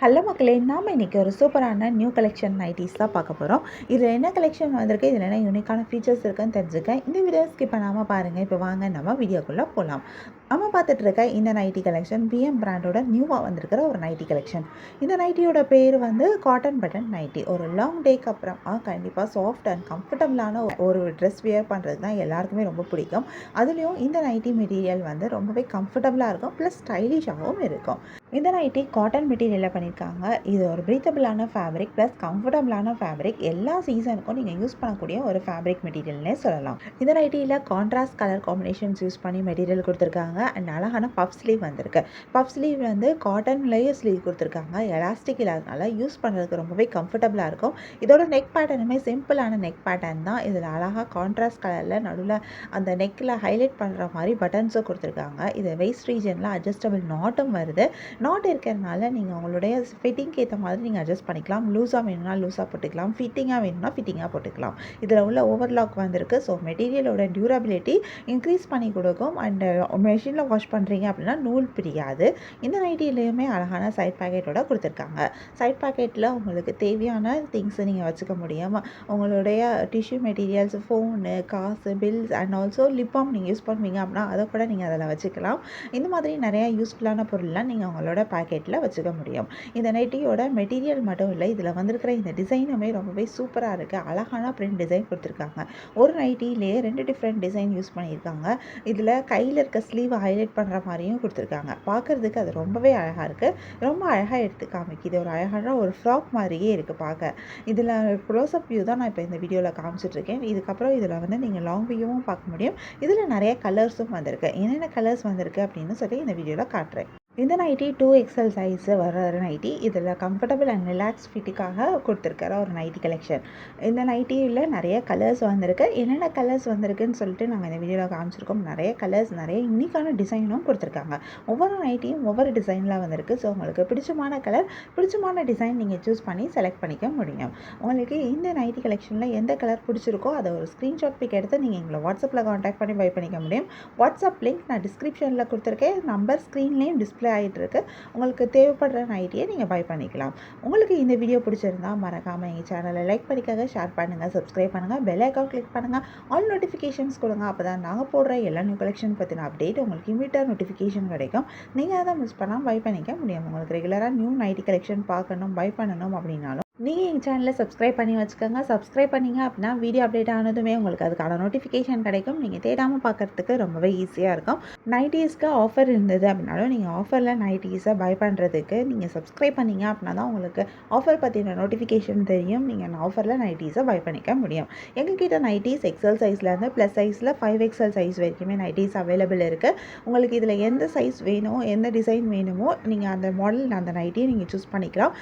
Hello மக்களே, நாம் இன்றைக்கி ஒரு சூப்பரான நியூ கலெக்ஷன் நைட்டிஸ் தான் பார்க்க போகிறோம். இதில் என்ன கலெக்ஷன் வந்திருக்கு, இதில் என்ன யூனிக்கான ஃபீச்சர்ஸ் இருக்குன்னு தெரிஞ்சுக்க இந்த வீடியோ ஸ்கிப் பண்ணாமல் பாருங்கள். இப்போ வாங்க நம்ம வீடியோக்குள்ளே போகலாம். நம்ம பார்த்துட்டு இருக்க இந்த நைட்டி கலெக்ஷன் பிஎம் பிராண்டோட நியூவாக வந்திருக்கிற ஒரு நைட்டி கலெக்ஷன். இந்த நைட்டியோட பேர் வந்து காட்டன் பட்டன் நைட்டி. ஒரு லாங் டேக்கு அப்புறம் கண்டிப்பாக சாஃப்ட் அண்ட் கம்ஃபர்டபுளான ஒரு ட்ரெஸ் வியர் பண்ணுறது தான் எல்லாருக்குமே ரொம்ப பிடிக்கும். அதுலேயும் இந்த நைட்டி மெட்டீரியல் வந்து ரொம்பவே கம்ஃபர்டபுளாக இருக்கும், ப்ளஸ் ஸ்டைலிஷாகவும் இருக்கும். இந்த நைட்டி காட்டன் மெட்டீரியலில் பண்ணியிருக்காங்க. இது ஒரு ப்ரீத்தபிளான ஃபேப்ரிக் ப்ளஸ் கம்ஃபர்டபுளான ஃபேப்ரிக். எல்லா சீசனுக்கும் நீங்கள் யூஸ் பண்ணக்கூடிய ஒரு ஃபேப்ரிக் மெட்டீரியல்னே சொல்லலாம். இந்த நைட்டியில் கான்ட்ராஸ்ட் கலர் காம்பினேஷன்ஸ் யூஸ் பண்ணி மெட்டீரியல் கொடுத்துருக்காங்க. அண்ட் அழகான பஃப் ஸ்லீவ் வந்திருக்கு. பஃப் ஸ்லீவ் வந்து காட்டன்லேயே ஸ்லீவ் கொடுத்துருக்காங்க. எலாஸ்டிக் இல்லாதனால யூஸ் பண்ணுறதுக்கு ரொம்பவே கம்ஃபர்டபுளாக இருக்கும். இதோட நெக் பேட்டர்னுமே சிம்பிளான நெக் பேட்டர்ன் தான். இதில் அழகாக கான்ட்ராஸ்ட் கலரில் நடுவில் அந்த நெக்கில் ஹைலைட் பண்ணுற மாதிரி பட்டன்ஸும் கொடுத்துருக்காங்க. இது வெயிஸ்ட் ரீஜனில் அட்ஜஸ்டபிள் நாட்டும் வருது. நாட் இருக்கிறதுனால நீங்கள் உங்களுடைய ஃபிட்டிங்க்கு ஏற்ற மாதிரி நீங்கள் அட்ஜஸ்ட் பண்ணிக்கலாம். லூஸாக வேணும்னா லூஸாக போட்டுக்கலாம், ஃபிட்டிங்காக வேணும்னா ஃபிட்டிங்காக போட்டுக்கலாம். இதில் உள்ள ஓவர்லாக் வந்திருக்கு. ஸோ மெட்டீரியலோட டியூரபிலிட்டி இன்க்ரீஸ் பண்ணி கொடுக்கும். அண்ட் மெஷினில் வாஷ் பண்ணுறீங்க அப்படின்னா நூல் பிரியாது. இந்த நைட்டிலையுமே அழகான சைட் பாக்கெட்டோட கொடுத்துருக்காங்க. சைட் பாக்கெட்டில் உங்களுக்கு தேவையான திங்ஸை நீங்கள் வச்சுக்க முடியும். உங்களுடைய டிஷ்யூ மெட்டீரியல்ஸ், ஃபோனு, காசு, bills and also lip balm நீங்கள் யூஸ் பண்ணுவீங்க அப்படின்னா அதை கூட நீங்கள் அதில் வச்சுக்கலாம். இந்த மாதிரி நிறையா யூஸ்ஃபுல்லான பொருள்லாம் நீங்கள் உங்களோட பாக்கெட்டில் வச்சுக்க முடியும். இந்த நைட்டியோட மெட்டீரியல் மட்டும் இல்லை, இதில் வந்திருக்கிற இந்த டிசைனுமே ரொம்பவே சூப்பராக இருக்குது. அழகான பிரிண்ட் டிசைன் கொடுத்துருக்காங்க. ஒரு நைட்டிலேயே 2 டிஃப்ரெண்ட் டிசைன் யூஸ் பண்ணியிருக்காங்க. இதில் கையில் இருக்க ஸ்லீவை ஹைலைட் பண்ணுற மாதிரியும் கொடுத்துருக்காங்க. பார்க்குறதுக்கு அது ரொம்பவே அழகாக இருக்குது. ரொம்ப அழகாக எடுத்து காமிக்குது. ஒரு அழகான ஒரு ஃப்ராக் மாதிரியே இருக்குது பார்க்க. இதில் க்ளோஸ்அப் வியூ தான் நான் இப்போ இந்த வீடியோவில் காமிச்சிட்ருக்கேன். இதுக்கப்புறம் இதில் வந்து நீங்கள் லாங் வியூவும் பார்க்க முடியும். இதில் நிறைய கலர்ஸும் வந்திருக்கு. என்னென்ன கலர்ஸ் வந்திருக்கு அப்படின்னு சொல்லி இந்த வீடியோவில் காட்டுறேன். இந்த நைட்டி 2XL சைஸு வர நைட்டி. இதில் கம்ஃபர்டபுள் அண்ட் ரிலாக்ஸ் ஃபிட்டுக்காக கொடுத்துருக்கிற ஒரு நைட்டி கலெக்ஷன். இந்த நைட்டியில் நிறைய கலர்ஸ் வந்திருக்கு. என்னென்ன கலர்ஸ் வந்திருக்குன்னு சொல்லிட்டு நாங்கள் இந்த வீடியோவில் காமிச்சிருக்கோம். நிறைய கலர்ஸ், நிறைய யூனிக்கான டிசைனும் கொடுத்துருக்காங்க. ஒவ்வொரு நைட்டியும் ஒவ்வொரு டிசைனில் வந்திருக்கு. ஸோ உங்களுக்கு பிடிச்சமான கலர், பிடிச்சமான டிசைன் நீங்கள் சூஸ் பண்ணி செலக்ட் பண்ணிக்க முடியும். உங்களுக்கு இந்த நைட்டி கலெக்ஷனில் எந்த கலர் பிடிச்சிருக்கோ அதை ஒரு ஸ்க்ரீன்ஷாட் பிக் எடுத்து நீங்கள் எங்களை வாட்ஸ்அப்பில் காண்டாக்ட் பண்ணி பை பண்ணிக்க முடியும். வாட்ஸ்அப் லிங்க் நான் டிஸ்கிரிப்ஷனில் கொடுத்துருக்கேன். நம்பர் ஸ்க்ரீன்லேயும் டிஸ்பிளே ஆகிட்டு இருக்கு. உங்களுக்கு தேவைப்படுற நைட்டியை நீங்கள் பை பண்ணிக்கலாம். உங்களுக்கு இந்த வீடியோ பிடிச்சிருந்தா மறக்காமல் எங்கள் சேனலை லைக் பண்ணிக்கங்க, ஷேர் பண்ணுங்கள், சப்ஸ்கிரைப் பண்ணுங்கள், பெல் ஐக்கான் கிளிக் பண்ணுங்கள், ஆல் நோட்டிஃபிகேஷன்ஸ் கொடுங்க. அப்போ தான் நாங்கள் போடுற எல்லா நியூ கலெக்ஷன் பற்றின அப்டேட் உங்களுக்கு இமீடியட்டாக நோட்டிஃபிகேஷன் கிடைக்கும். நீங்கள் அதை மிஸ் பண்ணாமல் பை பண்ணிக்க முடியும். உங்களுக்கு ரெகுலராக நியூ நைட்டி கலெக்ஷன் பார்க்கணும், பை பண்ணணும் அப்படின்னாலும் நீங்கள் எங்கள் சேனலை சப்ஸ்கிரைப் பண்ணி வச்சுக்கோங்க. சப்ஸ்கிரைப் பண்ணிங்க அப்படின்னா வீடியோ அப்டேட் ஆனதுமே உங்களுக்கு அதுக்கான நோட்டிஃபிகேஷன் கிடைக்கும். நீங்கள் தேடாமல் பார்க்குறதுக்கு ரொம்பவே ஈஸியாக இருக்கும். நைட்டிஸ்க்கு ஆஃபர் இருந்தது அப்படின்னாலும் நீங்கள் ஆஃபரில் நைட்டிஸை பை பண்ணுறதுக்கு நீங்கள் சப்ஸ்கிரைப் பண்ணிங்க அப்படின்னா தான் உங்களுக்கு ஆஃபர் பற்றின நோட்டிஃபிகேஷன் தெரியும். நீங்கள் ஆஃபரில் நைட்டிஸை பை பண்ணிக்க முடியும். எங்ககிட்ட நைட்டிஸ் எக்ஸல் சைஸ்லேருந்து ப்ளஸ் சைஸில் 5XL சைஸ் வரைக்குமே நைட்டிஸ் அவைலபிள் இருக்குது. உங்களுக்கு இதில் எந்த சைஸ் வேணும், எந்த டிசைன் வேணுமோ நீங்கள் அந்த மாடல், அந்த நைட்டியை நீங்கள் சூஸ் பண்ணிக்கலாம்.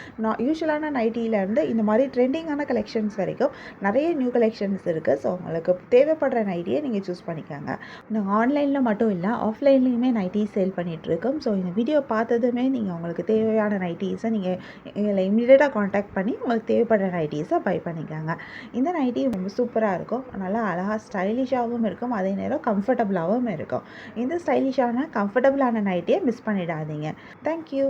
யூஷுவலான நைட்டியில் இந்த மாதிரி ட்ரெண்டிங்கான கலெக்ஷன்ஸ் வரைக்கும் நிறைய நியூ கலெக்ஷன்ஸ் இருக்குது. ஸோ உங்களுக்கு தேவைப்படுற நைட்டியை நீங்கள் சூஸ் பண்ணிக்காங்க. நாங்கள் ஆன்லைனில் மட்டும் இல்லை, ஆஃப்லைன்லேயுமே நைட்டிஸ் சேல் பண்ணிகிட்ருக்கோம். ஸோ இந்த வீடியோ பார்த்ததுமே நீங்கள் உங்களுக்கு தேவையான நைட்டிஸை நீங்கள் எங்களை இமீடியட்டாக காண்டாக்ட் பண்ணி உங்களுக்கு தேவைப்படுற நைட்டிஸை பை பண்ணிக்காங்க. இந்த நைட்டி ரொம்ப சூப்பராக இருக்கும். நல்லா அழகாக ஸ்டைலிஷாகவும் இருக்கும், அதே நேரம் கம்ஃபர்டபுளாகவும் இருக்கும். இந்த ஸ்டைலிஷான கம்ஃபர்டபுளான நைட்டியை மிஸ் பண்ணிடாதீங்க. தேங்க்யூ.